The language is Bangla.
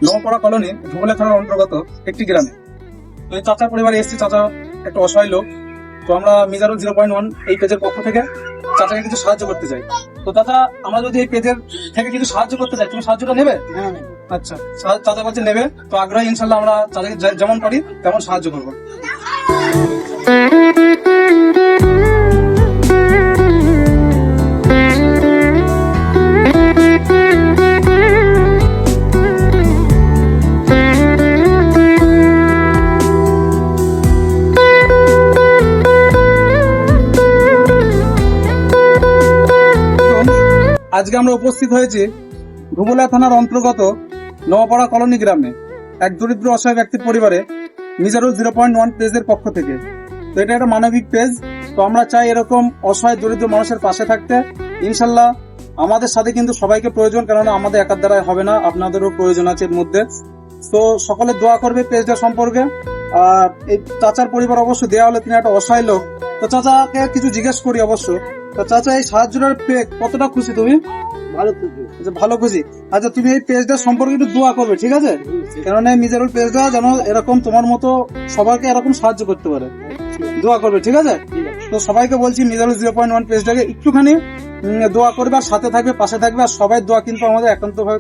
নবপাড়া কলোনি ধুবুলিয়া থানার অন্তর্গত একটি গ্রামে। তো এই চাচার পরিবারে এসেছি। চাচা একটা অসহায় লোক। তো আমরা মিজারুল 0.1 এই পেজের পক্ষ থেকে চাচাকে কিছু সাহায্য করতে চাই। তো চাচা, আমরা যদি এই পেজের থেকে কিছু সাহায্য করতে চাই, তুমি সাহায্যটা নেবে? আচ্ছা, চাচা বলছে নেবে। তো আগ্রহী, ইনশাল্লাহ আমরা চাচাকে যেমন পারি তেমন সাহায্য করবো। আজকে আমরা উপস্থিত হয়েছি ধুবুলিয়া থানার অন্তর্গত নবপাড়া কলোনি গ্রামে এক দরিদ্র অসহায় ব্যক্তির পরিবারে মিজারুল 0.1 পেজের পক্ষ থেকে। তো এটা একটা মানবিক পেজ। তো আমরা চাই এরকম অসহায় দরিদ্র মানুষের পাশে থাকতে। ইনশাল্লাহ আমাদের সাথে কিন্তু সবাইকে প্রয়োজন, কেননা আমাদের একার দ্বারাই হবে না, আপনাদেরও প্রয়োজন আছে এর মধ্যে। তো সকলে দোয়া করবে পেজটা সম্পর্কে। আর এই চাচার পরিবার অবশ্য দেওয়া হলে তিনি একটা অসহায় লোক। তো চাচাকে কিছু জিজ্ঞেস করি অবশ্য। তো চাচা, এই সাহায্যটার পেয়ে কতটা খুশি তুমি? ভালো খুশি। আচ্ছা, তুমি এই পেজটা সম্পর্কে একটু দোয়া করবে, ঠিক আছে? কেননা মিজারুল পেজটা যেন এরকম তোমার মতো সবাইকে এরকম সাহায্য করতে পারে। দোয়া করবে, ঠিক আছে? তো সবাইকে বলছি মিজারুল 0.1 পেজটাকে একটুখানি দোয়া করবে, আর সাথে থাকবে, পাশে থাকবে। আর সবাই দোয়া কিন্তু আমাদের একান্তভাবে